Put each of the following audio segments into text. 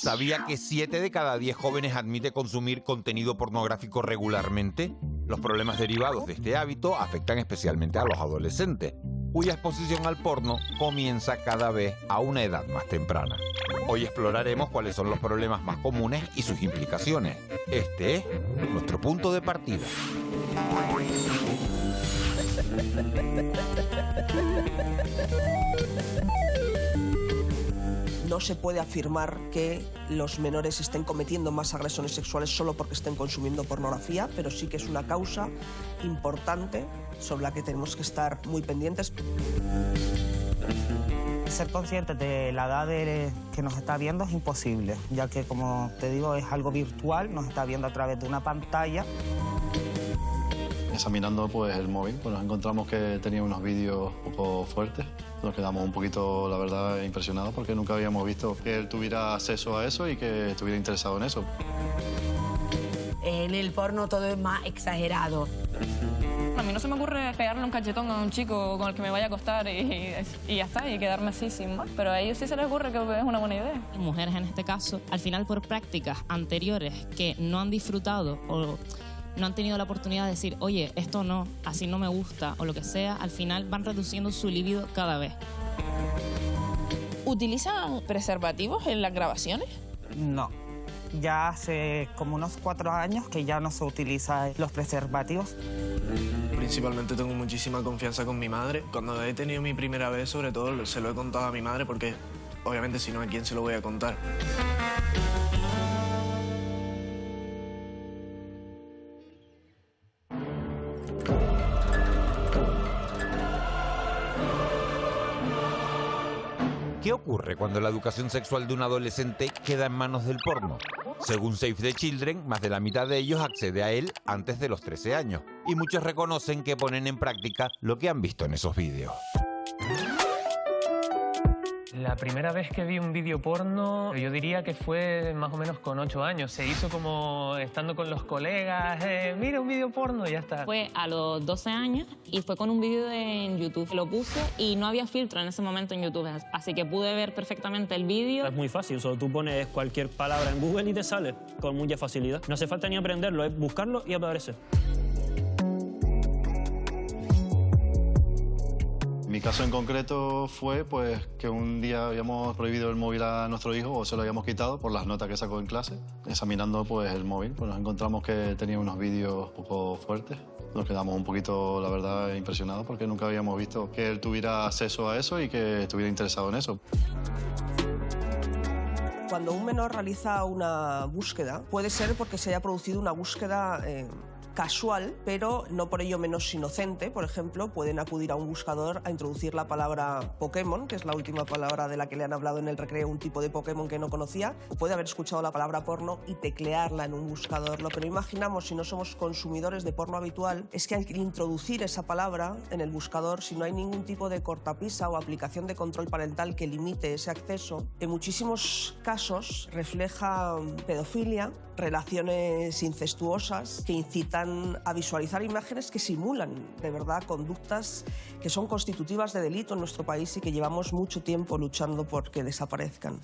¿Sabía que 7 de cada 10 jóvenes admite consumir contenido pornográfico regularmente? Los problemas derivados de este hábito afectan especialmente a los adolescentes, cuya exposición al porno comienza cada vez a una edad más temprana. Hoy exploraremos cuáles son los problemas más comunes y sus implicaciones. Este es nuestro punto de partida. No se puede afirmar que los menores estén cometiendo más agresiones sexuales solo porque estén consumiendo pornografía, pero sí que es una causa importante sobre la que tenemos que estar muy pendientes. Ser conscientes de la edad que nos está viendo es imposible, ya que, como te digo, es algo virtual, nos está viendo a través de una pantalla. Examinando pues el móvil, pues nos encontramos que tenía unos vídeos un poco fuertes. Nos quedamos un poquito, la verdad, impresionados porque nunca habíamos visto que él tuviera acceso a eso y que estuviera interesado en eso. En el porno todo es más exagerado. A mí no se me ocurre pegarle un cachetón a un chico con el que me vaya a acostar y ya está, y quedarme así sin más. Pero a ellos sí se les ocurre que es una buena idea. Mujeres en este caso, al final por prácticas anteriores que no han disfrutado o no han tenido la oportunidad de decir, oye, esto no, así no me gusta, o lo que sea, al final van reduciendo su libido cada vez. ¿Utilizan preservativos en las grabaciones? No. Ya hace como unos 4 años que ya no se utilizan los preservativos. Principalmente tengo muchísima confianza con mi madre. Cuando he tenido mi primera vez, sobre todo, se lo he contado a mi madre porque, obviamente, si no, ¿a quién se lo voy a contar? ¿Qué ocurre cuando la educación sexual de un adolescente queda en manos del porno? Según Save the Children, más de la mitad de ellos accede a él antes de los 13 años. Y muchos reconocen que ponen en práctica lo que han visto en esos vídeos. La primera vez que vi un vídeo porno, yo diría que fue más o menos con 8 años. Se hizo como estando con los colegas, mira un vídeo porno y ya está. Fue a los 12 años y fue con un vídeo en YouTube. Lo puse y no había filtro en ese momento en YouTube, así que pude ver perfectamente el vídeo. Es muy fácil, solo tú pones cualquier palabra en Google y te sale con mucha facilidad. No hace falta ni aprenderlo, es buscarlo y aparece. Mi caso en concreto fue pues, que un día habíamos prohibido el móvil a nuestro hijo o se lo habíamos quitado por las notas que sacó en clase. Examinando pues, el móvil, pues, nos encontramos que tenía unos vídeos un poco fuertes. Nos quedamos un poquito, la verdad, impresionados porque nunca habíamos visto que él tuviera acceso a eso y que estuviera interesado en eso. Cuando un menor realiza una búsqueda, puede ser porque se haya producido una búsqueda casual, pero no por ello menos inocente. Por ejemplo, pueden acudir a un buscador a introducir la palabra Pokémon, que es la última palabra de la que le han hablado en el recreo, un tipo de Pokémon que no conocía. Puede haber escuchado la palabra porno y teclearla en un buscador. Lo que no imaginamos, si no somos consumidores de porno habitual, es que al introducir esa palabra en el buscador, si no hay ningún tipo de cortapisa o aplicación de control parental que limite ese acceso, en muchísimos casos refleja pedofilia, relaciones incestuosas que incitan a visualizar imágenes que simulan de verdad conductas que son constitutivas de delito en nuestro país y que llevamos mucho tiempo luchando por que desaparezcan.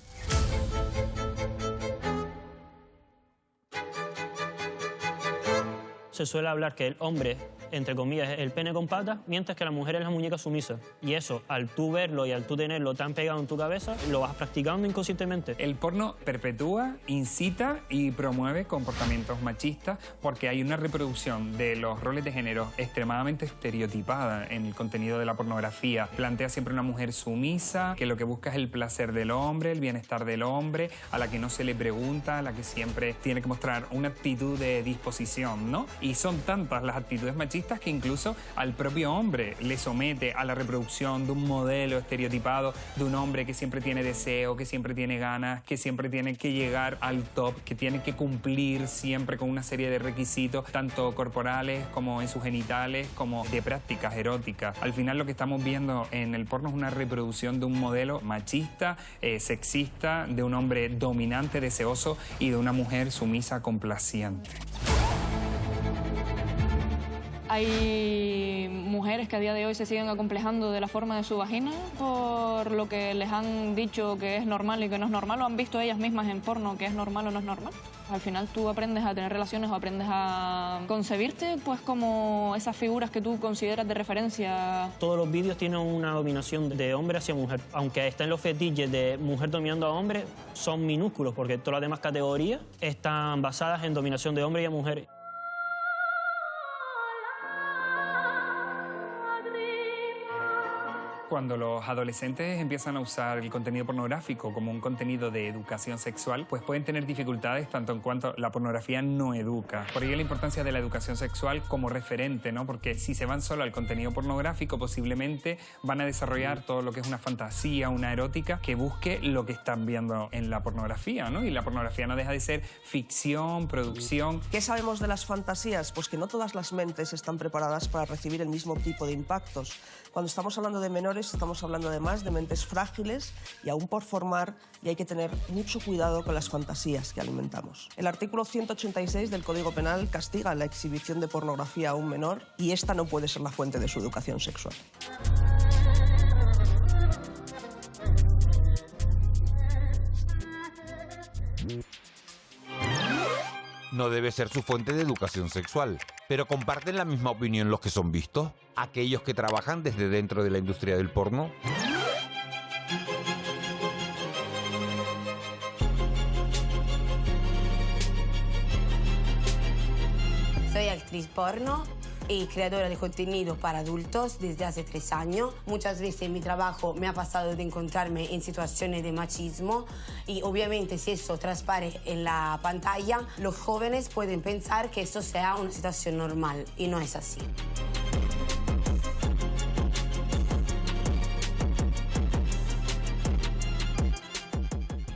Se suele hablar que el hombre, entre comillas, es el pene con patas, mientras que la mujer es la muñeca sumisa. Y eso, al tú verlo y al tú tenerlo tan pegado en tu cabeza, lo vas practicando inconscientemente. El porno perpetúa, incita y promueve comportamientos machistas porque hay una reproducción de los roles de género extremadamente estereotipada en el contenido de la pornografía. Plantea siempre una mujer sumisa, que lo que busca es el placer del hombre, el bienestar del hombre, a la que no se le pregunta, a la que siempre tiene que mostrar una actitud de disposición, ¿no? Y son tantas las actitudes machistas que incluso al propio hombre le somete a la reproducción de un modelo estereotipado de un hombre que siempre tiene deseo, que siempre tiene ganas, que siempre tiene que llegar al top, que tiene que cumplir siempre con una serie de requisitos, tanto corporales como en sus genitales, como de prácticas eróticas. Al final lo que estamos viendo en el porno es una reproducción de un modelo machista, sexista, de un hombre dominante, deseoso y de una mujer sumisa, complaciente. Hay mujeres que a día de hoy se siguen acomplejando de la forma de su vagina por lo que les han dicho que es normal y que no es normal, o han visto ellas mismas en porno que es normal o no es normal. Al final tú aprendes a tener relaciones o aprendes a concebirte pues como esas figuras que tú consideras de referencia. Todos los vídeos tienen una dominación de hombre hacia mujer. Aunque estén los fetiches de mujer dominando a hombre, son minúsculos porque todas las demás categorías están basadas en dominación de hombre y a mujer. Cuando los adolescentes empiezan a usar el contenido pornográfico como un contenido de educación sexual, pues pueden tener dificultades tanto en cuanto la pornografía no educa. Por ello la importancia de la educación sexual como referente, ¿no? Porque si se van solo al contenido pornográfico, posiblemente van a desarrollar todo lo que es una fantasía, una erótica, que busque lo que están viendo en la pornografía, ¿no? Y la pornografía no deja de ser ficción, producción. ¿Qué sabemos de las fantasías? Pues que no todas las mentes están preparadas para recibir el mismo tipo de impactos. Cuando estamos hablando de menores, estamos hablando además de mentes frágiles y aún por formar, y hay que tener mucho cuidado con las fantasías que alimentamos. El artículo 186 del Código Penal castiga la exhibición de pornografía a un menor y esta no puede ser la fuente de su educación sexual. No debe ser su fuente de educación sexual. ¿Pero comparten la misma opinión los que son vistos? ¿Aquellos que trabajan desde dentro de la industria del porno? Soy actriz porno y creadora de contenido para adultos desde hace 3 años. Muchas veces en mi trabajo me ha pasado de encontrarme en situaciones de machismo y obviamente si eso transpare en la pantalla, los jóvenes pueden pensar que eso sea una situación normal y no es así.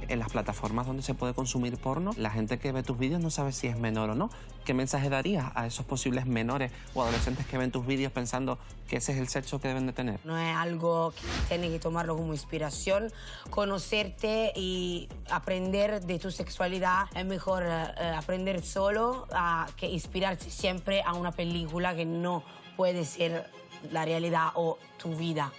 En las plataformas donde se puede consumir porno, la gente que ve tus vídeos no sabe si es menor o no. ¿Qué mensaje darías a esos posibles menores o adolescentes que ven tus vídeos pensando que ese es el sexo que deben de tener? No es algo que tienes que tomarlo como inspiración. Conocerte y aprender de tu sexualidad es mejor aprender solo que inspirarse siempre a una película que no puede ser la realidad o tu vida.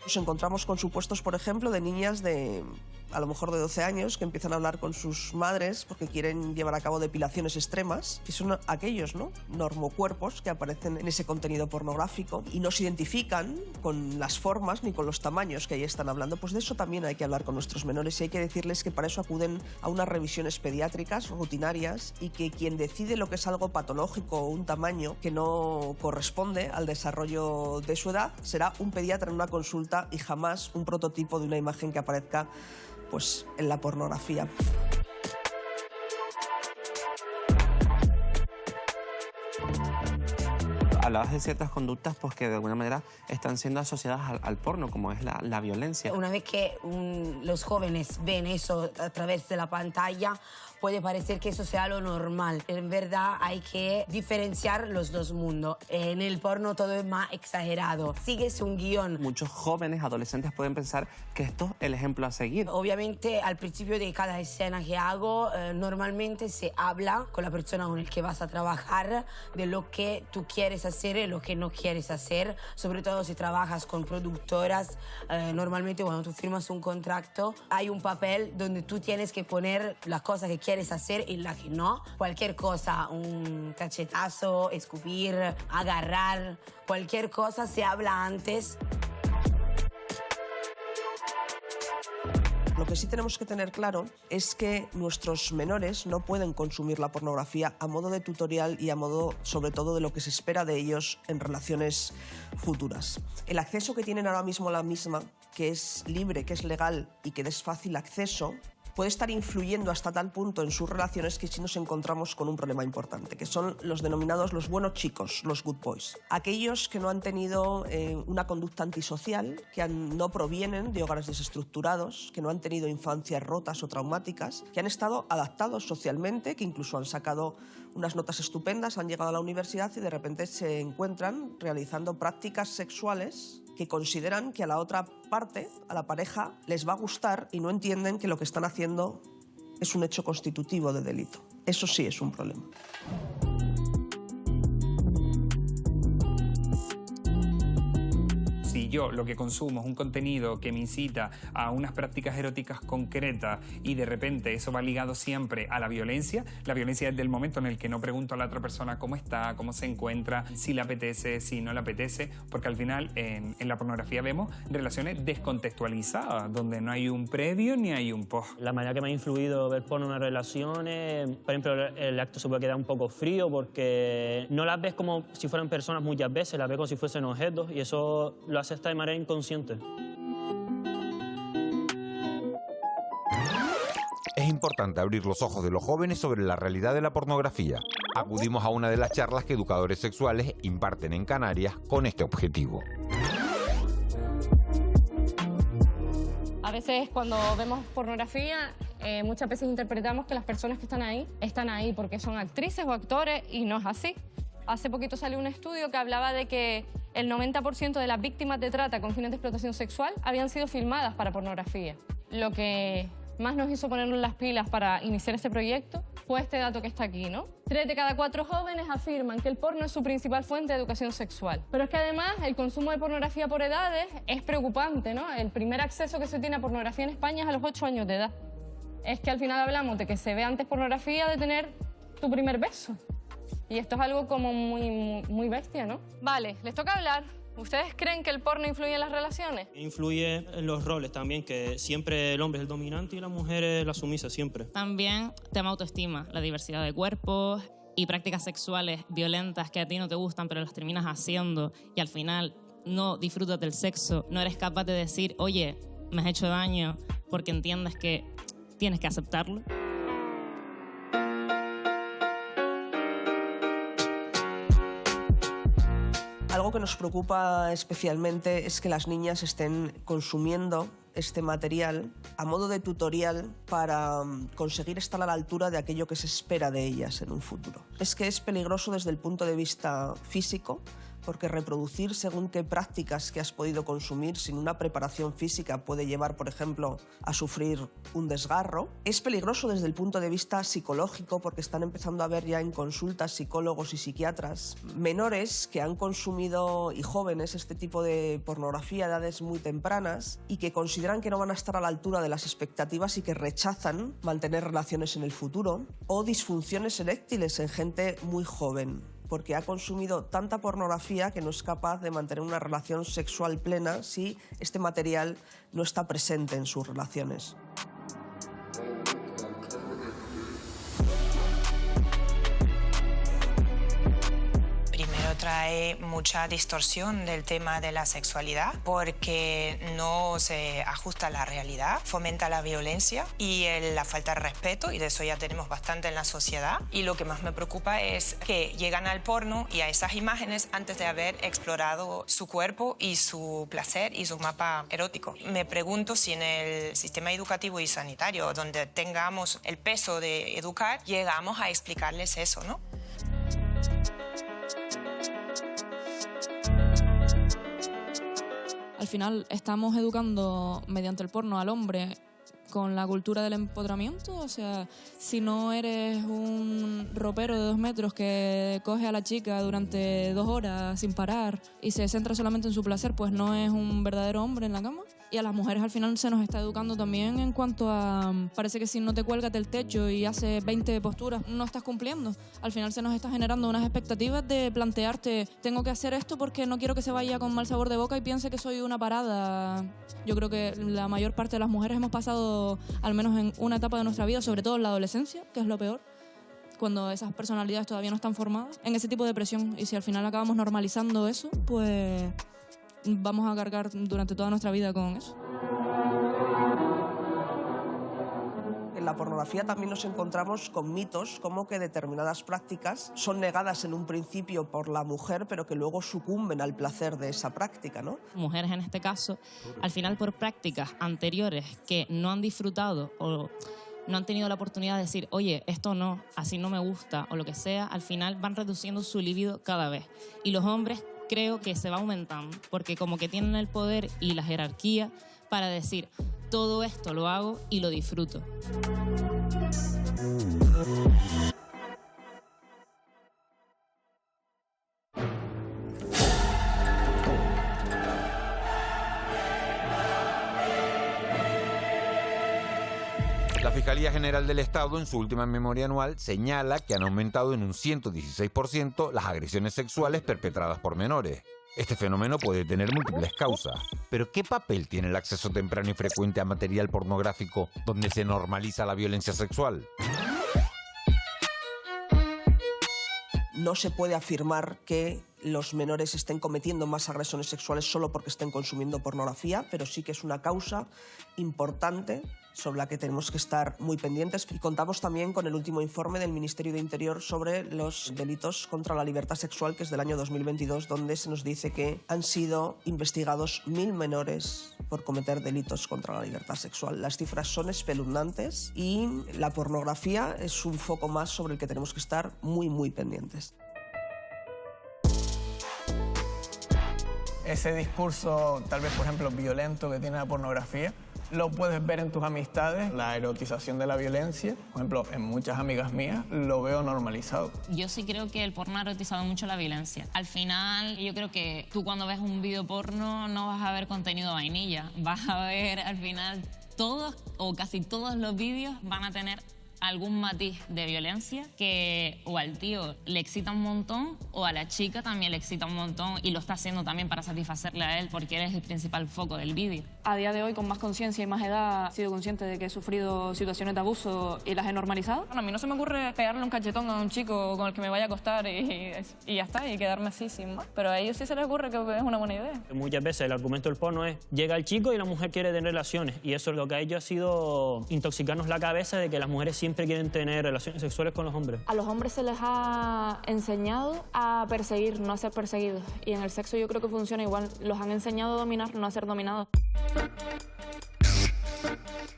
Nos encontramos con supuestos, por ejemplo, de niñas de a lo mejor de 12 años que empiezan a hablar con sus madres porque quieren llevar a cabo depilaciones extremas, y son aquellos, ¿no?, normocuerpos que aparecen en ese contenido pornográfico y no se identifican con las formas ni con los tamaños que ahí están hablando. Pues de eso también hay que hablar con nuestros menores y hay que decirles que para eso acuden a unas revisiones pediátricas rutinarias y que quien decide lo que es algo patológico o un tamaño que no corresponde al desarrollo de su edad será un pediatra en una consulta y jamás un prototipo de una imagen que aparezca pues en la pornografía. Hablabas de ciertas conductas pues, que de alguna manera están siendo asociadas al porno, como es la violencia. Una vez que los jóvenes ven eso a través de la pantalla, puede parecer que eso sea lo normal. En verdad hay que diferenciar los dos mundos. En el porno todo es más exagerado. Sigues un guión. Muchos jóvenes, adolescentes pueden pensar que esto es el ejemplo a seguir. Obviamente al principio de cada escena que hago, normalmente se habla con la persona con la que vas a trabajar de lo que tú quieres hacer y lo que no quieres hacer. Sobre todo si trabajas con productoras, normalmente cuando tú firmas un contrato hay un papel donde tú tienes que poner las cosas que quieres hacer y la que no. Cualquier cosa, un cachetazo, escupir, agarrar, cualquier cosa se habla antes. Lo que sí tenemos que tener claro es que nuestros menores no pueden consumir la pornografía a modo de tutorial y a modo, sobre todo, de lo que se espera de ellos en relaciones futuras. El acceso que tienen ahora mismo a la misma, que es libre, que es legal y que es fácil acceso, puede estar influyendo hasta tal punto en sus relaciones que sí nos encontramos con un problema importante, que son los denominados los buenos chicos, los good boys. Aquellos que no han tenido una conducta antisocial, que no provienen de hogares desestructurados, que no han tenido infancias rotas o traumáticas, que han estado adaptados socialmente, que incluso han sacado unas notas estupendas, han llegado a la universidad y de repente se encuentran realizando prácticas sexuales que consideran que a la otra parte, a la pareja, les va a gustar y no entienden que lo que están haciendo es un hecho constitutivo de delito. Eso sí es un problema. yo lo que consumo es un contenido que me incita a unas prácticas eróticas concretas y de repente eso va ligado siempre a la violencia es del momento en el que no pregunto a la otra persona cómo está, cómo se encuentra, si le apetece, si no le apetece, porque al final en la pornografía vemos relaciones descontextualizadas, donde no hay un previo ni hay un post. La manera que me ha influido ver porno en las relaciones, por ejemplo, el acto se puede quedar un poco frío porque no las ves como si fueran personas muchas veces, las ves como si fuesen objetos y eso lo hace hasta de manera inconsciente. Es importante abrir los ojos de los jóvenes sobre la realidad de la pornografía. Acudimos a una de las charlas que educadores sexuales imparten en Canarias con este objetivo. A veces cuando vemos pornografía, muchas veces interpretamos que las personas que están ahí porque son actrices o actores y no es así. Hace poquito salió un estudio que hablaba de que el 90% de las víctimas de trata con fines de explotación sexual habían sido filmadas para pornografía. Lo que más nos hizo ponernos las pilas para iniciar este proyecto fue este dato que está aquí, ¿no? 3 de cada 4 jóvenes afirman que el porno es su principal fuente de educación sexual. Pero es que además el consumo de pornografía por edades es preocupante, ¿no? El primer acceso que se tiene a pornografía en España es a los 8 años de edad. Es que al final hablamos de que se ve antes pornografía de tener tu primer beso. Y esto es algo como muy bestia, ¿no? Vale, les toca hablar. ¿Ustedes creen que el porno influye en las relaciones? Influye en los roles también, que siempre el hombre es el dominante y la mujer es la sumisa, siempre. También tema autoestima, la diversidad de cuerpos y prácticas sexuales violentas que a ti no te gustan, pero las terminas haciendo y al final no disfrutas del sexo, no eres capaz de decir, oye, me has hecho daño, porque entiendes que tienes que aceptarlo. Algo que nos preocupa especialmente es que las niñas estén consumiendo este material a modo de tutorial para conseguir estar a la altura de aquello que se espera de ellas en un futuro. Es que es peligroso desde el punto de vista físico, porque reproducir según qué prácticas que has podido consumir sin una preparación física puede llevar, por ejemplo, a sufrir un desgarro. Es peligroso desde el punto de vista psicológico, porque están empezando a ver ya en consultas psicólogos y psiquiatras menores que han consumido, y jóvenes, este tipo de pornografía a edades muy tempranas y que consideran que no van a estar a la altura de las expectativas y que rechazan mantener relaciones en el futuro, o disfunciones eréctiles en gente muy joven, porque ha consumido tanta pornografía que no es capaz de mantener una relación sexual plena si este material no está presente en sus relaciones. Primero trae mucha distorsión del tema de la sexualidad porque no se ajusta a la realidad, fomenta la violencia y la falta de respeto, y de eso ya tenemos bastante en la sociedad. Y lo que más me preocupa es que llegan al porno y a esas imágenes antes de haber explorado su cuerpo y su placer y su mapa erótico. Me pregunto si en el sistema educativo y sanitario, donde tengamos el peso de educar, llegamos a explicarles eso, ¿no? Al final estamos educando mediante el porno al hombre con la cultura del empoderamiento. O sea, si no eres un ropero de 2 metros que coge a la chica durante 2 horas sin parar y se centra solamente en su placer, pues no es un verdadero hombre en la cama. Y a las mujeres al final se nos está educando también en cuanto a... Parece que si no te cuelgas del techo y haces 20 posturas, no estás cumpliendo. Al final se nos está generando unas expectativas de plantearte, tengo que hacer esto porque no quiero que se vaya con mal sabor de boca y piense que soy una parada. Yo creo que la mayor parte de las mujeres hemos pasado, al menos en una etapa de nuestra vida, sobre todo en la adolescencia, que es lo peor, cuando esas personalidades todavía no están formadas, en ese tipo de presión. Y si al final acabamos normalizando eso, pues vamos a cargar durante toda nuestra vida con eso. En la pornografía también nos encontramos con mitos como que determinadas prácticas son negadas en un principio por la mujer, pero que luego sucumben al placer de esa práctica, ¿no? Mujeres en este caso, al final por prácticas anteriores que no han disfrutado o no han tenido la oportunidad de decir, oye, esto no, así no me gusta o lo que sea, al final van reduciendo su libido cada vez. Y los hombres creo que se va aumentando, porque como que tienen el poder y la jerarquía para decir, todo esto lo hago y lo disfruto. La Fiscalía General del Estado, en su última memoria anual, señala que han aumentado en un 116% las agresiones sexuales perpetradas por menores. Este fenómeno puede tener múltiples causas. Pero ¿qué papel tiene el acceso temprano y frecuente a material pornográfico donde se normaliza la violencia sexual? No se puede afirmar que los menores estén cometiendo más agresiones sexuales solo porque estén consumiendo pornografía, pero sí que es una causa importante sobre la que tenemos que estar muy pendientes. Y contamos también con el último informe del Ministerio de Interior sobre los delitos contra la libertad sexual, que es del año 2022, donde se nos dice que han sido investigados 1000 menores por cometer delitos contra la libertad sexual. Las cifras son espeluznantes y la pornografía es un foco más sobre el que tenemos que estar muy, muy pendientes. Ese discurso, tal vez, por ejemplo, violento que tiene la pornografía, lo puedes ver en tus amistades, la erotización de la violencia. Por ejemplo, en muchas amigas mías lo veo normalizado. Yo sí creo que el porno ha erotizado mucho la violencia. Al final, yo creo que tú cuando ves un video porno no vas a ver contenido vainilla. Vas a ver, al final, todos o casi todos los vídeos van a tener algún matiz de violencia que o al tío le excita un montón o a la chica también le excita un montón y lo está haciendo también para satisfacerle a él porque él es el principal foco del vídeo. A día de hoy, con más conciencia y más edad, he sido consciente de que he sufrido situaciones de abuso y las he normalizado. Bueno, a mí no se me ocurre pegarle un cachetón a un chico con el que me vaya a acostar y ya está, y quedarme así sin más. Pero a ellos sí se les ocurre que es una buena idea. Muchas veces el argumento del porno es llega el chico y la mujer quiere tener relaciones y eso es lo que ha hecho ha sido intoxicarnos la cabeza de que las mujeres siempre quieren tener relaciones sexuales con los hombres. A los hombres se les ha enseñado a perseguir, no a ser perseguidos. Y en el sexo yo creo que funciona igual. Los han enseñado a dominar, no a ser dominados.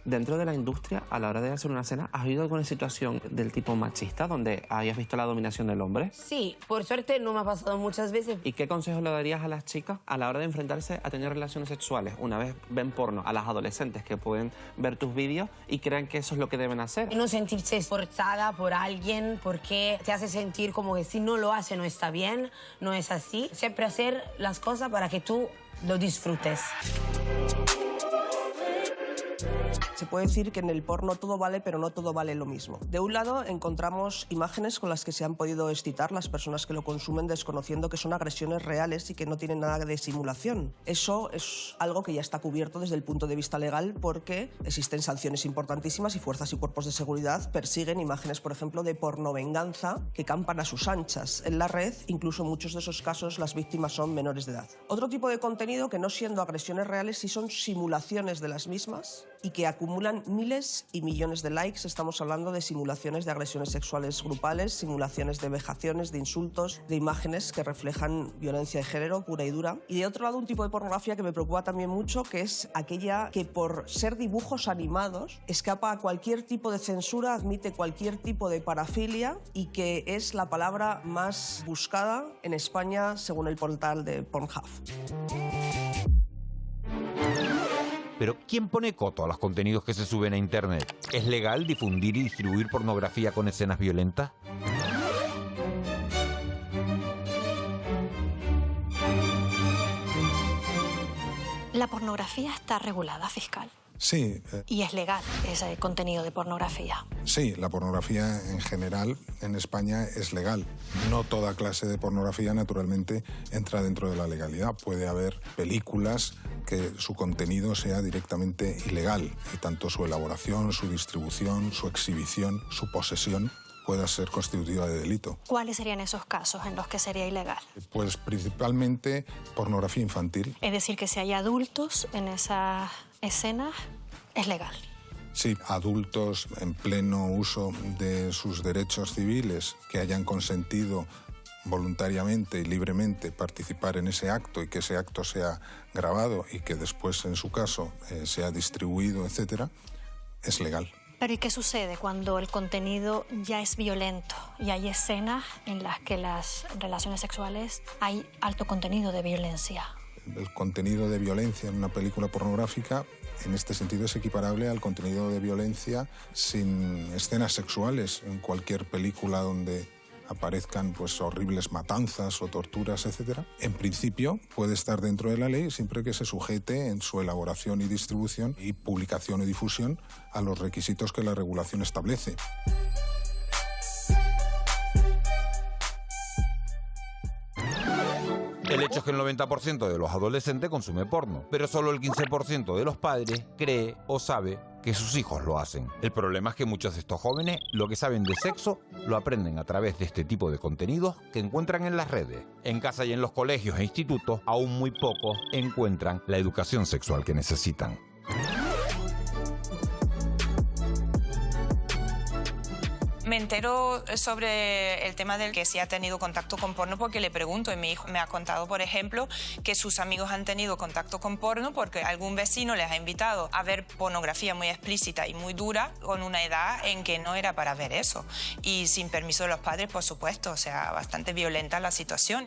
Dentro de la industria, a la hora de hacer una escena, ¿has habido alguna situación del tipo machista donde hayas visto la dominación del hombre? Sí, por suerte no me ha pasado muchas veces. ¿Y qué consejos le darías a las chicas a la hora de enfrentarse a tener relaciones sexuales? Una vez ven porno, a las adolescentes que pueden ver tus vídeos y crean que eso es lo que deben hacer. Y no sentirse esforzada por alguien porque te hace sentir como que si no lo hace no está bien, no es así. Siempre hacer las cosas para que tú lo disfrutes. Se puede decir que en el porno todo vale, pero no todo vale lo mismo. De un lado, encontramos imágenes con las que se han podido excitar las personas que lo consumen desconociendo que son agresiones reales y que no tienen nada de simulación. Eso es algo que ya está cubierto desde el punto de vista legal porque existen sanciones importantísimas y fuerzas y cuerpos de seguridad persiguen imágenes, por ejemplo, de pornovenganza que campan a sus anchas en la red. Incluso en muchos de esos casos las víctimas son menores de edad. Otro tipo de contenido que no siendo agresiones reales sí son simulaciones de las mismas y que acumulan miles y millones de likes. Estamos hablando de simulaciones de agresiones sexuales grupales, simulaciones de vejaciones, de insultos, de imágenes que reflejan violencia de género pura y dura. Y de otro lado, un tipo de pornografía que me preocupa también mucho, que es aquella que por ser dibujos animados escapa a cualquier tipo de censura, admite cualquier tipo de parafilia y que es la palabra más buscada en España según el portal de Pornhub. Pero ¿quién pone coto a los contenidos que se suben a Internet? ¿Es legal difundir y distribuir pornografía con escenas violentas? La pornografía está regulada, fiscal. Sí. Y es legal ese contenido de pornografía. Sí, la pornografía en general en España es legal. No toda clase de pornografía, naturalmente, entra dentro de la legalidad. Puede haber películas que su contenido sea directamente ilegal y tanto su elaboración, su distribución, su exhibición, su posesión pueda ser constitutiva de delito. ¿Cuáles serían esos casos en los que sería ilegal? Pues principalmente pornografía infantil. Es decir, que si hay adultos en esas escenas, es legal. Sí, adultos en pleno uso de sus derechos civiles que hayan consentido voluntariamente y libremente participar en ese acto y que ese acto sea grabado y que después, en su caso, sea distribuido, etcétera, es legal. Pero ¿y qué sucede cuando el contenido ya es violento y hay escenas en las que las relaciones sexuales hay alto contenido de violencia? El contenido de violencia en una película pornográfica, en este sentido, es equiparable al contenido de violencia sin escenas sexuales en cualquier película donde aparezcan pues horribles matanzas o torturas, etcétera, en principio puede estar dentro de la ley siempre que se sujete en su elaboración y distribución y publicación y difusión a los requisitos que la regulación establece. El hecho es que el 90% de los adolescentes consume porno, pero solo el 15% de los padres cree o sabe que sus hijos lo hacen. El problema es que muchos de estos jóvenes lo que saben de sexo lo aprenden a través de este tipo de contenidos que encuentran en las redes. En casa y en los colegios e institutos, aún muy pocos encuentran la educación sexual que necesitan. Me entero sobre el tema del que sí ha tenido contacto con porno porque le pregunto, y mi hijo me ha contado, por ejemplo, que sus amigos han tenido contacto con porno porque algún vecino les ha invitado a ver pornografía muy explícita y muy dura con una edad en que no era para ver eso. Y sin permiso de los padres, por supuesto, o sea, bastante violenta la situación.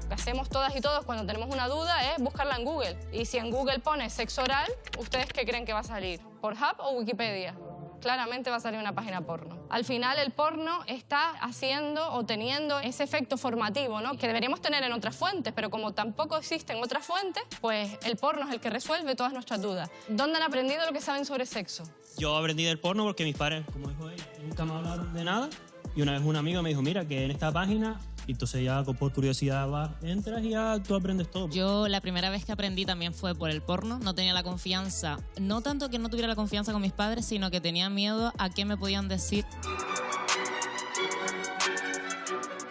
Lo que hacemos todas y todos cuando tenemos una duda es buscarla en Google. Y si en Google pones sexo oral, ¿ustedes qué creen que va a salir? ¿Pornhub o Wikipedia? Claramente va a salir una página porno. Al final el porno está haciendo o teniendo ese efecto formativo, ¿no?, que deberíamos tener en otras fuentes, pero como tampoco existen otras fuentes, pues el porno es el que resuelve todas nuestras dudas. ¿Dónde han aprendido lo que saben sobre sexo? Yo aprendí del porno porque mis padres, como dijo ella, nunca me hablaron de nada. Y una vez un amigo me dijo, mira, que en esta página... Y entonces ya por curiosidad entras y ya tú aprendes todo. Yo la primera vez que aprendí también fue por el porno. No tenía la confianza, no tanto que no tuviera la confianza con mis padres, sino que tenía miedo a qué me podían decir.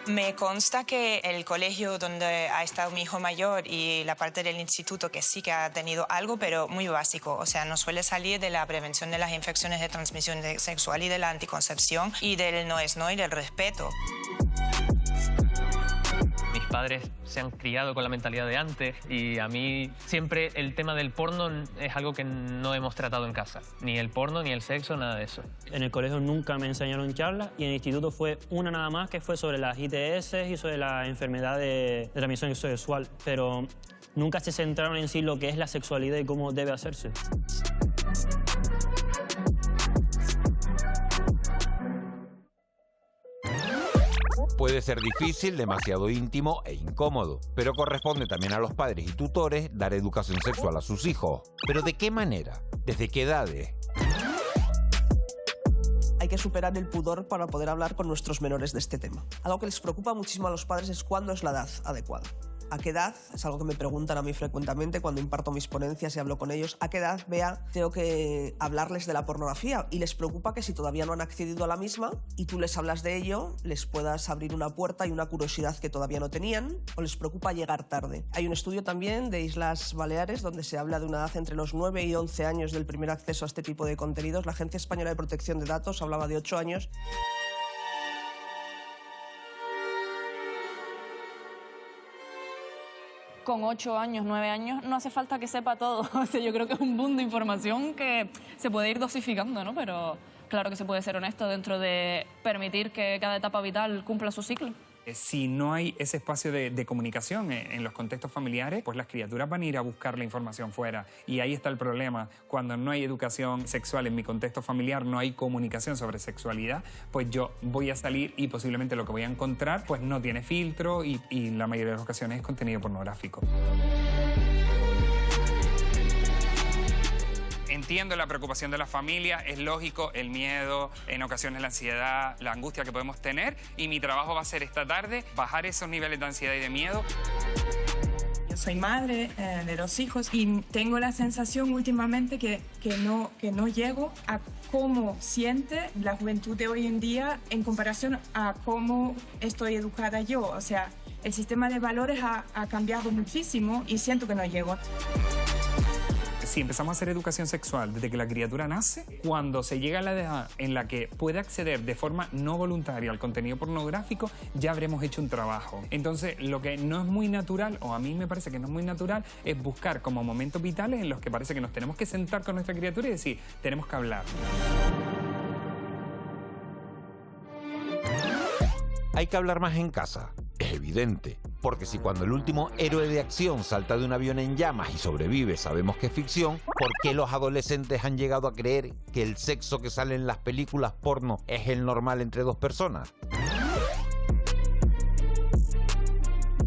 Me consta que el colegio donde ha estado mi hijo mayor y la parte del instituto que sí que ha tenido algo, pero muy básico. O sea, no suele salir de la prevención de las infecciones de transmisión sexual y de la anticoncepción y del no es no y del respeto. Mis padres se han criado con la mentalidad de antes y a mí siempre el tema del porno es algo que no hemos tratado en casa. Ni el porno, ni el sexo, nada de eso. En el colegio nunca me enseñaron charlas y en el instituto fue una nada más que fue sobre las ITS y sobre la enfermedad de transmisión sexual, pero nunca se centraron en sí lo que es la sexualidad y cómo debe hacerse. Puede ser difícil, demasiado íntimo e incómodo, pero corresponde también a los padres y tutores dar educación sexual a sus hijos. ¿Pero de qué manera? ¿Desde qué edades? Hay que superar el pudor para poder hablar con nuestros menores de este tema. Algo que les preocupa muchísimo a los padres es cuándo es la edad adecuada. ¿A qué edad? Es algo que me preguntan a mí frecuentemente cuando imparto mis ponencias y hablo con ellos. ¿A qué edad, Bea, tengo que hablarles de la pornografía? Y les preocupa que si todavía no han accedido a la misma y tú les hablas de ello, les puedas abrir una puerta y una curiosidad que todavía no tenían, o les preocupa llegar tarde. Hay un estudio también de Islas Baleares donde se habla de una edad entre los 9 y 11 años del primer acceso a este tipo de contenidos. La Agencia Española de Protección de Datos hablaba de 8 años. Con 8 años, 9 años, no hace falta que sepa todo. O sea, yo creo que es un boom de información que se puede ir dosificando, ¿no? Pero claro que se puede ser honesto dentro de permitir que cada etapa vital cumpla su ciclo. Si no hay ese espacio de comunicación en los contextos familiares, pues las criaturas van a ir a buscar la información fuera. Y ahí está el problema. Cuando no hay educación sexual en mi contexto familiar, no hay comunicación sobre sexualidad, pues yo voy a salir y posiblemente lo que voy a encontrar pues no tiene filtro y la mayoría de las ocasiones es contenido pornográfico. Entiendo la preocupación de la familia, es lógico el miedo, en ocasiones la ansiedad, la angustia que podemos tener y mi trabajo va a ser esta tarde bajar esos niveles de ansiedad y de miedo. Yo soy madre de 2 hijos y tengo la sensación últimamente que no llego a cómo siente la juventud de hoy en día en comparación a cómo estoy educada yo. O sea, el sistema de valores ha cambiado muchísimo y siento que no llego. Si empezamos a hacer educación sexual desde que la criatura nace, cuando se llega a la edad en la que puede acceder de forma no voluntaria al contenido pornográfico, ya habremos hecho un trabajo. Entonces, lo que no es muy natural, o a mí me parece que no es muy natural, es buscar como momentos vitales en los que parece que nos tenemos que sentar con nuestra criatura y decir, tenemos que hablar. Hay que hablar más en casa, es evidente. evidente. Porque si cuando el último héroe de acción salta de un avión en llamas y sobrevive sabemos que es ficción, ¿por qué los adolescentes han llegado a creer que el sexo que sale en las películas porno es el normal entre dos personas?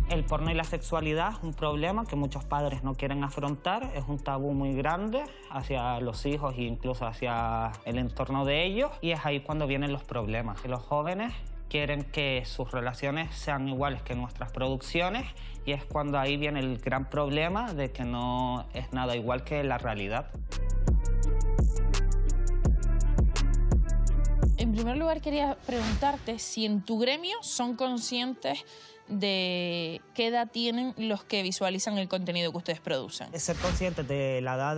El porno y la sexualidad es un problema que muchos padres no quieren afrontar, es un tabú muy grande hacia los hijos e incluso hacia el entorno de ellos, y es ahí cuando vienen los problemas. Los jóvenes quieren que sus relaciones sean iguales que nuestras producciones, y es cuando ahí viene el gran problema de que no es nada igual que la realidad. En primer lugar, quería preguntarte si en tu gremio son conscientes de qué edad tienen los que visualizan el contenido que ustedes producen. Ser conscientes de la edad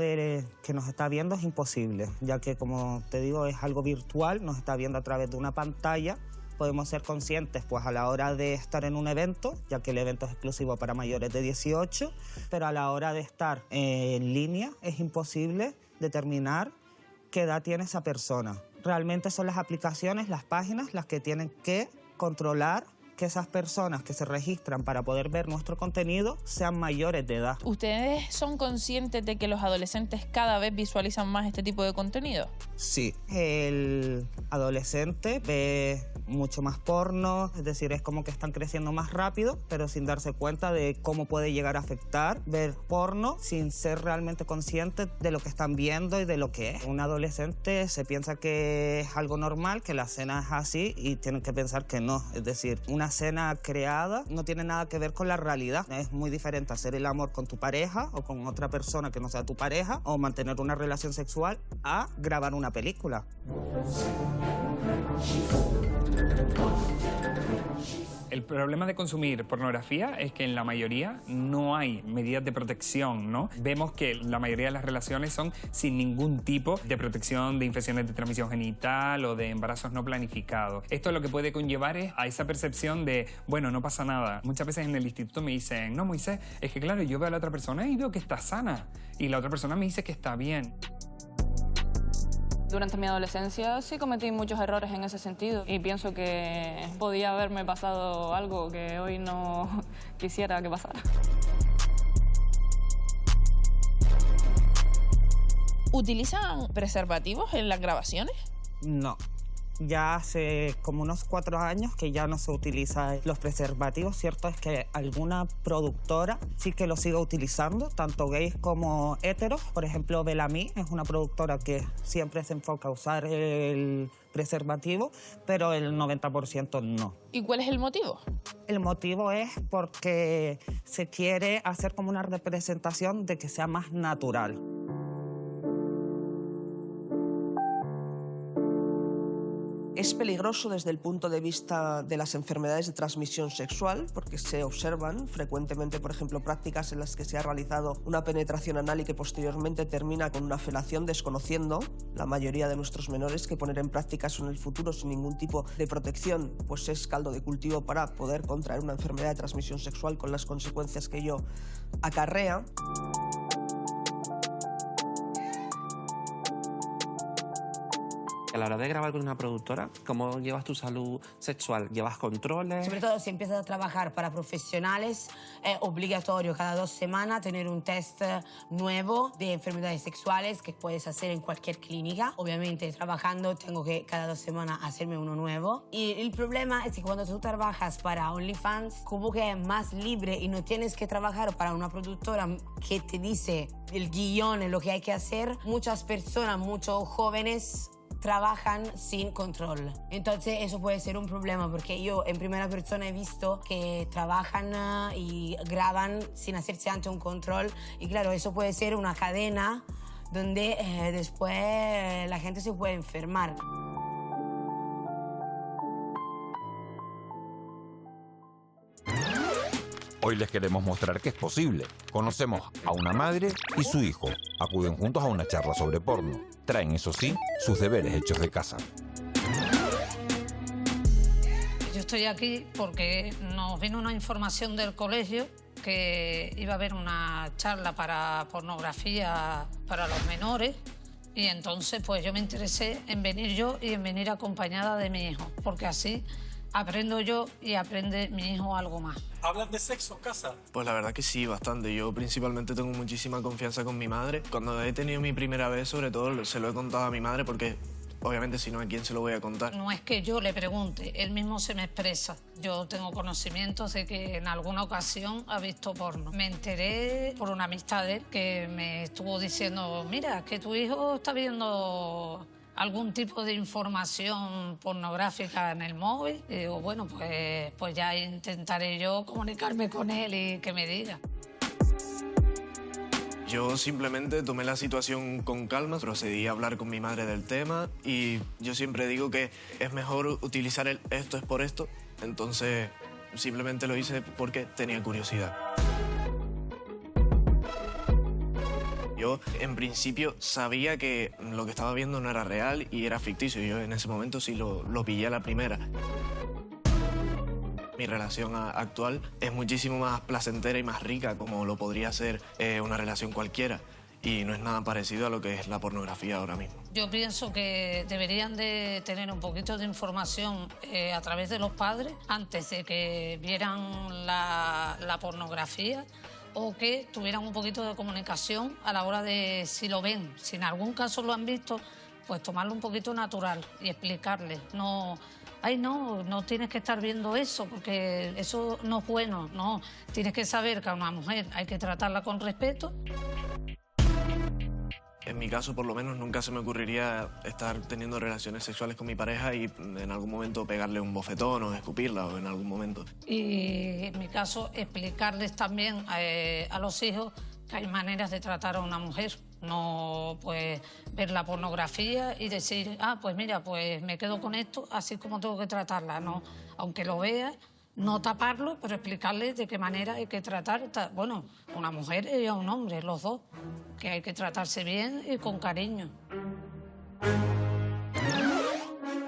que nos está viendo es imposible, ya que, como te digo, es algo virtual, nos está viendo a través de una pantalla. Podemos ser conscientes pues, a la hora de estar en un evento, ya que el evento es exclusivo para mayores de 18, pero a la hora de estar en línea es imposible determinar qué edad tiene esa persona. Realmente son las aplicaciones, las páginas, las que tienen que controlar que esas personas que se registran para poder ver nuestro contenido sean mayores de edad. ¿Ustedes son conscientes de que los adolescentes cada vez visualizan más este tipo de contenido? Sí, el adolescente ve mucho más porno, es decir, es como que están creciendo más rápido, pero sin darse cuenta de cómo puede llegar a afectar ver porno sin ser realmente conscientes de lo que están viendo y de lo que es. Un adolescente se piensa que es algo normal, que la escena es así, y tienen que pensar que no. Es decir, una escena creada no tiene nada que ver con la realidad. Es muy diferente hacer el amor con tu pareja o con otra persona que no sea tu pareja, o mantener una relación sexual, a grabar una película. El problema de consumir pornografía es que en la mayoría no hay medidas de protección, ¿no? Vemos que la mayoría de las relaciones son sin ningún tipo de protección de infecciones de transmisión genital o de embarazos no planificados. Esto lo que puede conllevar es a esa percepción de, bueno, no pasa nada. Muchas veces en el instituto me dicen, no, Moisés, es que claro, yo veo a la otra persona y veo que está sana, y la otra persona me dice que está bien. Durante mi adolescencia sí cometí muchos errores en ese sentido y pienso que podía haberme pasado algo que hoy no quisiera que pasara. ¿Utilizan preservativos en las grabaciones? No. Ya hace como unos 4 años que ya no se utilizan los preservativos. Cierto es que alguna productora sí que lo sigue utilizando, tanto gays como héteros. Por ejemplo, Bellamy es una productora que siempre se enfoca a usar el preservativo, pero el 90% no. ¿Y cuál es el motivo? El motivo es porque se quiere hacer como una representación de que sea más natural. Es peligroso desde el punto de vista de las enfermedades de transmisión sexual, porque se observan frecuentemente, por ejemplo, prácticas en las que se ha realizado una penetración anal y que posteriormente termina con una felación, desconociendo la mayoría de nuestros menores que poner en práctica eso en el futuro sin ningún tipo de protección pues es caldo de cultivo para poder contraer una enfermedad de transmisión sexual con las consecuencias que ello acarrea. A la hora de grabar con una productora, ¿cómo llevas tu salud sexual? ¿Llevas controles? Sobre todo si empiezas a trabajar para profesionales, es obligatorio cada 2 semanas tener un test nuevo de enfermedades sexuales que puedes hacer en cualquier clínica. Obviamente, trabajando tengo que cada 2 semanas hacerme uno nuevo. Y el problema es que cuando tú trabajas para OnlyFans, como que es más libre y no tienes que trabajar para una productora que te dice el guión, lo que hay que hacer. Muchas personas, muchos jóvenes trabajan sin control. Entonces eso puede ser un problema porque yo en primera persona he visto que trabajan y graban sin hacerse antes un control y claro, eso puede ser una cadena donde después la gente se puede enfermar. Hoy les queremos mostrar que es posible. Conocemos a una madre y su hijo. Acuden juntos a una charla sobre porno. Traen, eso sí, sus deberes hechos de casa. Yo estoy aquí porque nos vino una información del colegio que iba a haber una charla para pornografía para los menores y entonces pues yo me interesé en venir yo y en venir acompañada de mi hijo, porque así aprendo yo y aprende mi hijo algo más. ¿Hablan de sexo en casa? Pues la verdad que sí, bastante. Yo principalmente tengo muchísima confianza con mi madre. Cuando he tenido mi primera vez, sobre todo, se lo he contado a mi madre porque obviamente si no, ¿a quién se lo voy a contar? No es que yo le pregunte, él mismo se me expresa. Yo tengo conocimientos de que en alguna ocasión ha visto porno. Me enteré por una amistad de él que me estuvo diciendo, mira, que tu hijo está viendo algún tipo de información pornográfica en el móvil. Y digo, bueno, pues ya intentaré yo comunicarme con él y que me diga. Yo simplemente tomé la situación con calma, procedí a hablar con mi madre del tema y yo siempre digo que es mejor utilizar el esto es por esto, entonces simplemente lo hice porque tenía curiosidad. Yo, en principio, sabía que lo que estaba viendo no era real y era ficticio. Yo en ese momento sí lo pillé a la primera. Mi relación actual es muchísimo más placentera y más rica, como lo podría ser una relación cualquiera. Y no es nada parecido a lo que es la pornografía ahora mismo. Yo pienso que deberían de tener un poquito de información a través de los padres antes de que vieran la pornografía, o que tuvieran un poquito de comunicación a la hora de, si lo ven, si en algún caso lo han visto, pues tomarlo un poquito natural y explicarles. No, ay, no tienes que estar viendo eso porque eso no es bueno. No, tienes que saber que a una mujer hay que tratarla con respeto. En mi caso, por lo menos, nunca se me ocurriría estar teniendo relaciones sexuales con mi pareja y en algún momento pegarle un bofetón o escupirla o en algún momento. Y en mi caso, explicarles también a los hijos que hay maneras de tratar a una mujer. No, pues, ver la pornografía y decir, pues mira, pues me quedo con esto, así como tengo que tratarla. No, aunque lo vea, no taparlo, pero explicarles de qué manera hay que tratar, bueno, una mujer y a un hombre, los dos, que hay que tratarse bien y con cariño.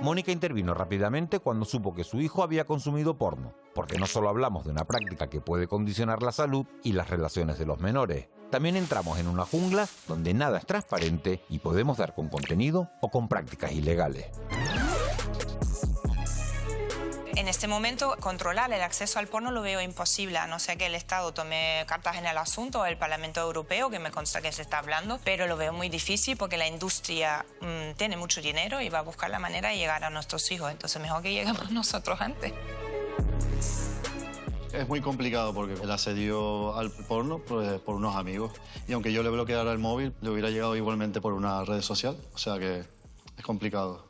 Mónica intervino rápidamente cuando supo que su hijo había consumido porno, porque no solo hablamos de una práctica que puede condicionar la salud y las relaciones de los menores. También entramos en una jungla donde nada es transparente y podemos dar con contenido o con prácticas ilegales. En este momento, controlar el acceso al porno lo veo imposible, a no ser que el Estado tome cartas en el asunto, o el Parlamento Europeo, que me consta que se está hablando, pero lo veo muy difícil porque la industria tiene mucho dinero y va a buscar la manera de llegar a nuestros hijos, entonces mejor que lleguemos nosotros antes. Es muy complicado porque él accedió al porno pues, por unos amigos y aunque yo le bloqueara el móvil, le hubiera llegado igualmente por una red social, o sea que es complicado.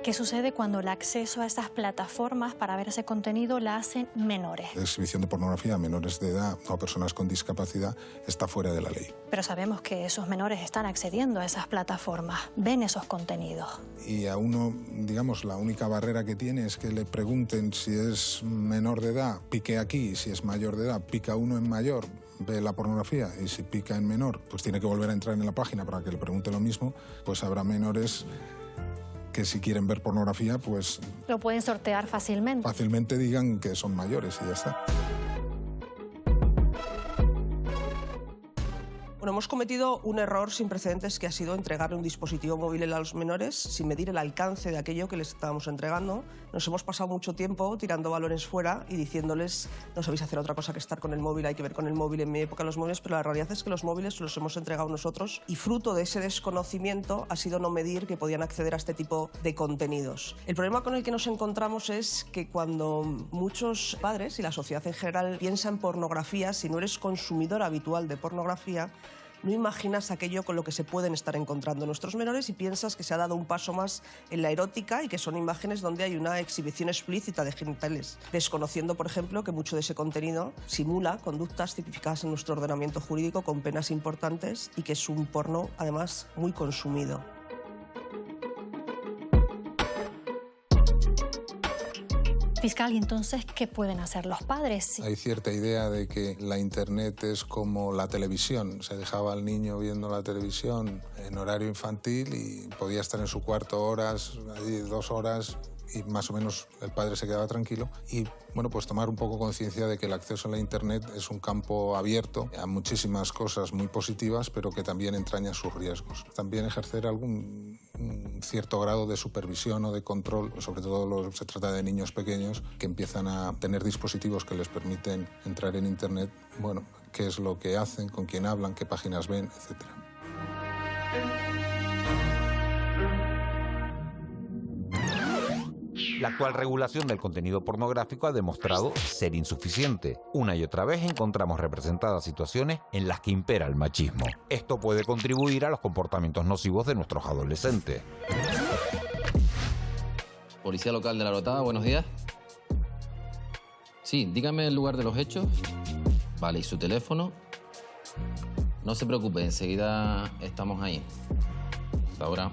¿Qué sucede cuando el acceso a estas plataformas para ver ese contenido la hacen menores? La exhibición de pornografía a menores de edad o a personas con discapacidad está fuera de la ley. Pero sabemos que esos menores están accediendo a esas plataformas, ven esos contenidos. Y a uno, digamos, la única barrera que tiene es que le pregunten si es menor de edad, pique aquí, si es mayor de edad, pica uno en mayor, ve la pornografía, y si pica en menor, pues tiene que volver a entrar en la página para que le pregunte lo mismo, pues habrá menores que si quieren ver pornografía, pues Lo pueden sortear fácilmente. fácilmente digan que son mayores y ya está. Bueno, hemos cometido un error sin precedentes que ha sido entregarle un dispositivo móvil a los menores sin medir el alcance de aquello que les estábamos entregando. Nos hemos pasado mucho tiempo tirando balones fuera y diciéndoles no sabéis hacer otra cosa que estar con el móvil, hay que ver con el móvil, en mi época los móviles, pero la realidad es que los móviles los hemos entregado nosotros y fruto de ese desconocimiento ha sido no medir que podían acceder a este tipo de contenidos. El problema con el que nos encontramos es que cuando muchos padres y la sociedad en general piensan en pornografía, si no eres consumidor habitual de pornografía, no imaginas aquello con lo que se pueden estar encontrando nuestros menores y piensas que se ha dado un paso más en la erótica y que son imágenes donde hay una exhibición explícita de genitales, desconociendo, por ejemplo, que mucho de ese contenido simula conductas tipificadas en nuestro ordenamiento jurídico con penas importantes y que es un porno, además, muy consumido. Fiscal, ¿y entonces qué pueden hacer los padres? Hay cierta idea de que la Internet es como la televisión. Se dejaba al niño viendo la televisión en horario infantil y podía estar en su cuarto horas, 2 horas, y más o menos el padre se quedaba tranquilo. Y bueno, pues tomar un poco conciencia de que el acceso a la Internet es un campo abierto a muchísimas cosas muy positivas, pero que también entraña sus riesgos. También ejercer algún cierto grado de supervisión o de control, sobre todo se trata de niños pequeños que empiezan a tener dispositivos que les permiten entrar en Internet, bueno, qué es lo que hacen, con quién hablan, qué páginas ven, etc. La actual regulación del contenido pornográfico ha demostrado ser insuficiente. Una y otra vez encontramos representadas situaciones en las que impera el machismo. Esto puede contribuir a los comportamientos nocivos de nuestros adolescentes. Policía local de La Orotava, buenos días. Sí, dígame el lugar de los hechos. Vale, ¿y su teléfono? No se preocupe, enseguida estamos ahí. Hasta ahora.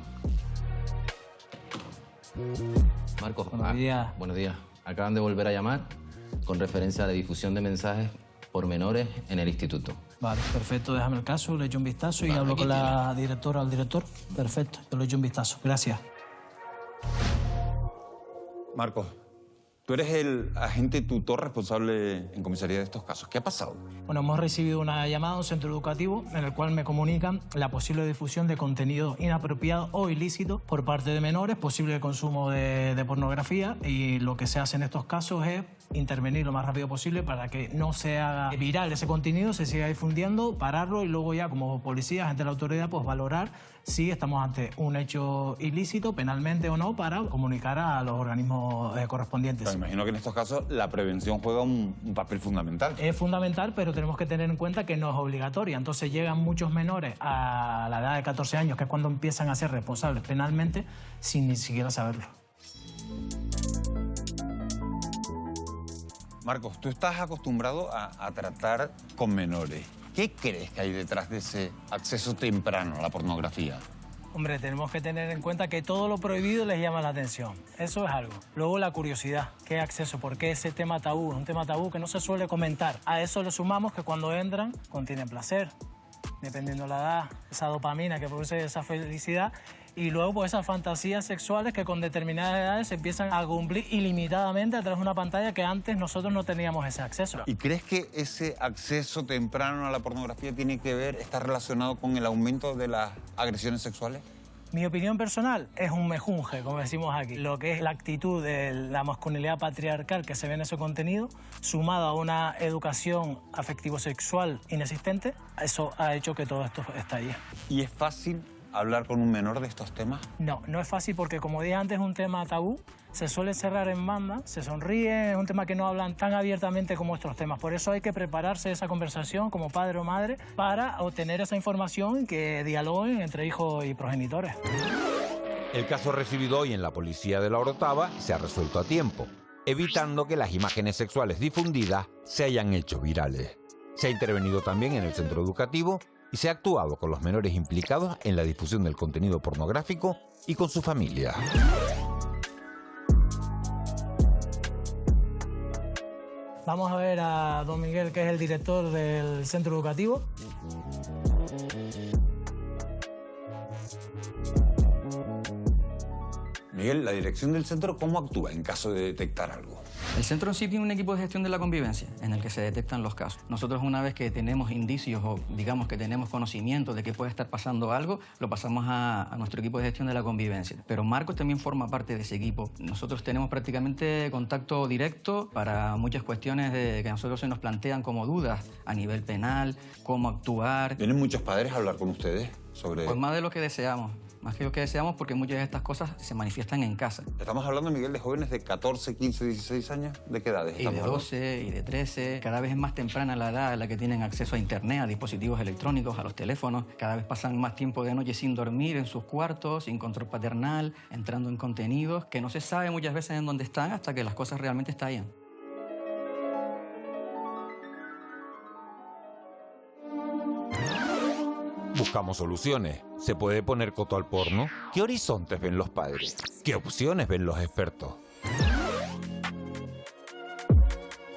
Marcos, buenos días. Buenos días. Acaban de volver a llamar con referencia a la difusión de mensajes por menores en el instituto. Vale, perfecto. Déjame el caso, le echo un vistazo y hablo con la directora o el director. Perfecto, yo le echo un vistazo. Gracias. Marcos, tú eres el agente tutor responsable en comisaría de estos casos. ¿Qué ha pasado? Bueno, hemos recibido una llamada a un centro educativo en el cual me comunican la posible difusión de contenido inapropiado o ilícito por parte de menores, posible consumo de pornografía, y lo que se hace en estos casos es intervenir lo más rápido posible para que no se haga viral ese contenido, se siga difundiendo, pararlo y luego ya como policía, gente de la autoridad, pues valorar si estamos ante un hecho ilícito, penalmente o no, para comunicar a los organismos correspondientes. Pero imagino que en estos casos la prevención juega un papel fundamental. Es fundamental, pero tenemos que tener en cuenta que no es obligatoria. Entonces llegan muchos menores a la edad de 14 años, que es cuando empiezan a ser responsables penalmente, sin ni siquiera saberlo. Marcos, tú estás acostumbrado a tratar con menores. ¿Qué crees que hay detrás de ese acceso temprano a la pornografía? Hombre, tenemos que tener en cuenta que todo lo prohibido les llama la atención. Eso es algo. Luego la curiosidad. ¿Qué acceso? ¿Por qué ese tema tabú? Es un tema tabú que no se suele comentar. A eso le sumamos que cuando entran contienen placer, dependiendo de la edad, esa dopamina que produce esa felicidad, y luego pues esas fantasías sexuales que con determinadas edades se empiezan a cumplir ilimitadamente a través de una pantalla que antes nosotros no teníamos ese acceso. ¿Y crees que ese acceso temprano a la pornografía está relacionado con el aumento de las agresiones sexuales? Mi opinión personal es un mejunje, como decimos aquí. Lo que es la actitud de la masculinidad patriarcal que se ve en ese contenido, sumado a una educación afectivo-sexual inexistente, eso ha hecho que todo esto estalle. ¿Y es fácil hablar con un menor de estos temas? No, no es fácil porque, como dije antes, es un tema tabú, se suele cerrar en banda, se sonríe, es un tema que no hablan tan abiertamente como estos temas. Por eso hay que prepararse esa conversación como padre o madre para obtener esa información y que dialoguen entre hijos y progenitores. El caso recibido hoy en la policía de La Orotava se ha resuelto a tiempo, evitando que las imágenes sexuales difundidas se hayan hecho virales. Se ha intervenido también en el centro educativo y se ha actuado con los menores implicados en la difusión del contenido pornográfico y con su familia. Vamos a ver a don Miguel, que es el director del centro educativo. Miguel, la dirección del centro, ¿cómo actúa en caso de detectar algo? El centro en sí tiene un equipo de gestión de la convivencia en el que se detectan los casos. Nosotros, una vez que tenemos indicios o digamos que tenemos conocimiento de que puede estar pasando algo, lo pasamos a nuestro equipo de gestión de la convivencia. Pero Marcos también forma parte de ese equipo. Nosotros tenemos prácticamente contacto directo para muchas cuestiones que a nosotros se nos plantean como dudas a nivel penal, cómo actuar. ¿Vienen muchos padres a hablar con ustedes sobre...? Pues más de lo que deseamos. Más que lo que deseamos, porque muchas de estas cosas se manifiestan en casa. Estamos hablando, Miguel, de jóvenes de 14, 15, 16 años. ¿De qué edades estamos hablando? Y de 12, y de 13. Cada vez es más temprana la edad en la que tienen acceso a Internet, a dispositivos electrónicos, a los teléfonos. Cada vez pasan más tiempo de noche sin dormir en sus cuartos, sin control paternal, entrando en contenidos que no se sabe muchas veces en dónde están hasta que las cosas realmente estallan. Buscamos soluciones. ¿Se puede poner coto al porno? ¿Qué horizontes ven los padres? ¿Qué opciones ven los expertos?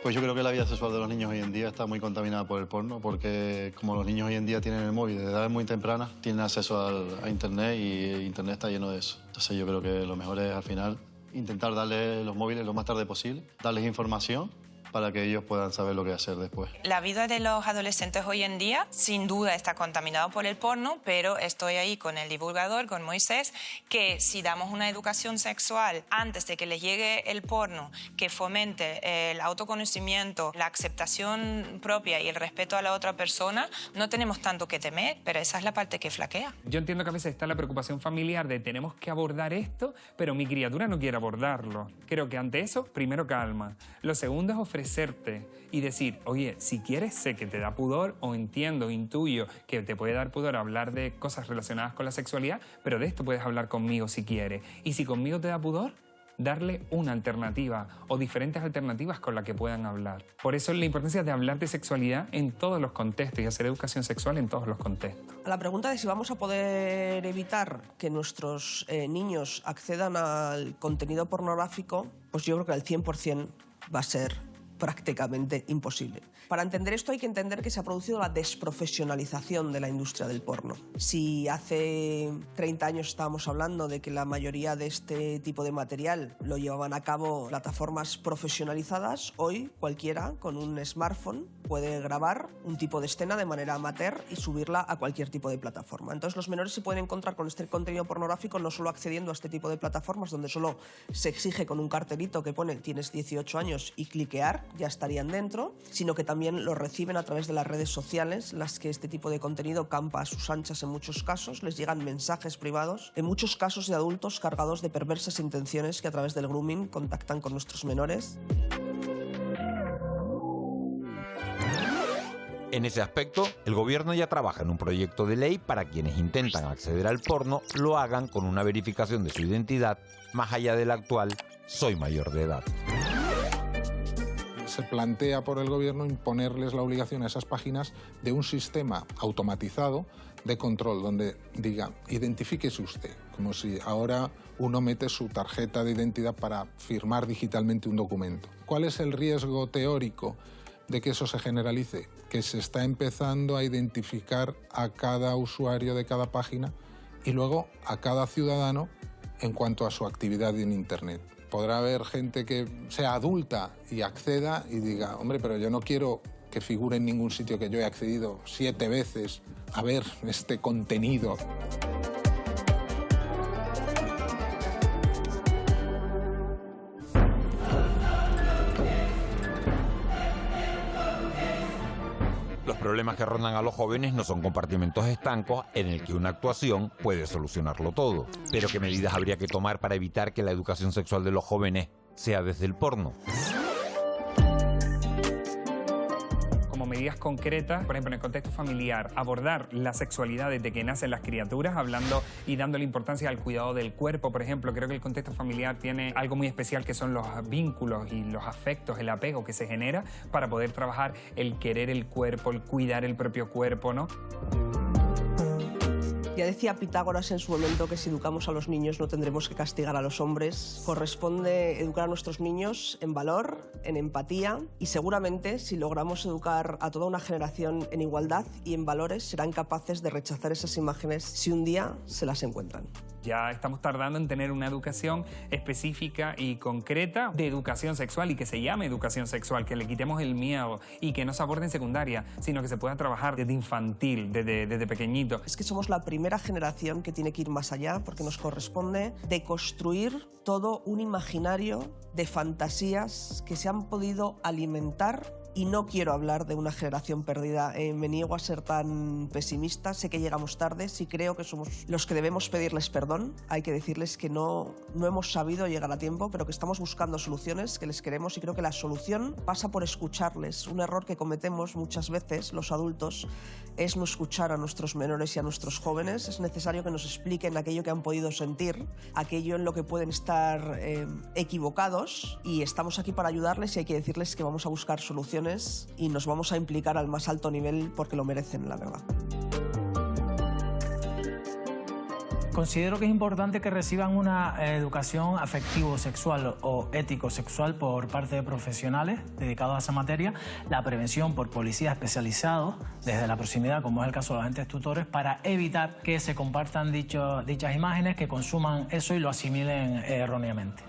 Pues yo creo que la vida sexual de los niños hoy en día está muy contaminada por el porno, porque como los niños hoy en día tienen el móvil desde edades muy tempranas, tienen acceso a Internet y Internet está lleno de eso. Entonces yo creo que lo mejor es al final intentar darles los móviles lo más tarde posible, darles información para que ellos puedan saber lo que hacer después. La vida de los adolescentes hoy en día sin duda está contaminado por el porno, pero estoy ahí con el divulgador, con Moisés, que si damos una educación sexual antes de que les llegue el porno, que fomente el autoconocimiento, la aceptación propia y el respeto a la otra persona, no tenemos tanto que temer, pero esa es la parte que flaquea. Yo entiendo que a veces está la preocupación familiar de tenemos que abordar esto, pero mi criatura no quiere abordarlo. Creo que ante eso, primero calma. Lo segundo es ofrecerte y decir, oye, si quieres, sé que te da pudor o entiendo, intuyo que te puede dar pudor hablar de cosas relacionadas con la sexualidad, pero de esto puedes hablar conmigo si quieres. Y si conmigo te da pudor, darle una alternativa o diferentes alternativas con las que puedan hablar. Por eso la importancia de hablar de sexualidad en todos los contextos y hacer educación sexual en todos los contextos. A la pregunta de si vamos a poder evitar que nuestros niños accedan al contenido pornográfico, pues yo creo que al 100% va a ser prácticamente imposible. Para entender esto hay que entender que se ha producido la desprofesionalización de la industria del porno. Si hace 30 años estábamos hablando de que la mayoría de este tipo de material lo llevaban a cabo plataformas profesionalizadas, hoy cualquiera con un smartphone puede grabar un tipo de escena de manera amateur y subirla a cualquier tipo de plataforma. Entonces los menores se pueden encontrar con este contenido pornográfico no solo accediendo a este tipo de plataformas donde solo se exige con un cartelito que pone tienes 18 años y cliquear, ya estarían dentro, sino que también lo reciben a través de las redes sociales, las que este tipo de contenido campa a sus anchas en muchos casos, les llegan mensajes privados, en muchos casos de adultos cargados de perversas intenciones que a través del grooming contactan con nuestros menores. En ese aspecto, el gobierno ya trabaja en un proyecto de ley para quienes intentan acceder al porno lo hagan con una verificación de su identidad, más allá del actual soy mayor de edad. Se plantea por el gobierno imponerles la obligación a esas páginas de un sistema automatizado de control donde diga, identifíquese usted, como si ahora uno mete su tarjeta de identidad para firmar digitalmente un documento. ¿Cuál es el riesgo teórico de que eso se generalice? Que se está empezando a identificar a cada usuario de cada página y luego a cada ciudadano en cuanto a su actividad en Internet. Podrá haber gente que sea adulta y acceda y diga, hombre, pero yo no quiero que figure en ningún sitio que yo he accedido 7 veces a ver este contenido. Los problemas que rondan a los jóvenes no son compartimentos estancos en el que una actuación puede solucionarlo todo. Pero ¿qué medidas habría que tomar para evitar que la educación sexual de los jóvenes sea desde el porno? Como medidas concretas, por ejemplo, en el contexto familiar, abordar la sexualidad desde que nacen las criaturas, hablando y dándole importancia al cuidado del cuerpo, por ejemplo. Creo que el contexto familiar tiene algo muy especial que son los vínculos y los afectos, el apego que se genera para poder trabajar el querer el cuerpo, el cuidar el propio cuerpo, ¿no? Ya decía Pitágoras en su momento que si educamos a los niños no tendremos que castigar a los hombres. Corresponde educar a nuestros niños en valor, en empatía y seguramente si logramos educar a toda una generación en igualdad y en valores serán capaces de rechazar esas imágenes si un día se las encuentran. Ya estamos tardando en tener una educación específica y concreta de educación sexual y que se llame educación sexual, que le quitemos el miedo y que no se aborde en secundaria, sino que se pueda trabajar desde infantil, desde pequeñito. Es que somos la primera generación que tiene que ir más allá porque nos corresponde deconstruir todo un imaginario de fantasías que se han podido alimentar. Y no quiero hablar de una generación perdida. Me niego a ser tan pesimista. Sé que llegamos tarde. Sí creo que somos los que debemos pedirles perdón. Hay que decirles que no hemos sabido llegar a tiempo, pero que estamos buscando soluciones, que les queremos y creo que la solución pasa por escucharles. Un error que cometemos muchas veces los adultos es no escuchar a nuestros menores y a nuestros jóvenes. Es necesario que nos expliquen aquello que han podido sentir, aquello en lo que pueden estar equivocados y estamos aquí para ayudarles y hay que decirles que vamos a buscar soluciones y nos vamos a implicar al más alto nivel porque lo merecen, la verdad. Considero que es importante que reciban una educación afectivo-sexual o ético-sexual por parte de profesionales dedicados a esa materia, la prevención por policías especializados desde la proximidad, como es el caso de los agentes tutores, para evitar que se compartan dichas imágenes, que consuman eso y lo asimilen erróneamente.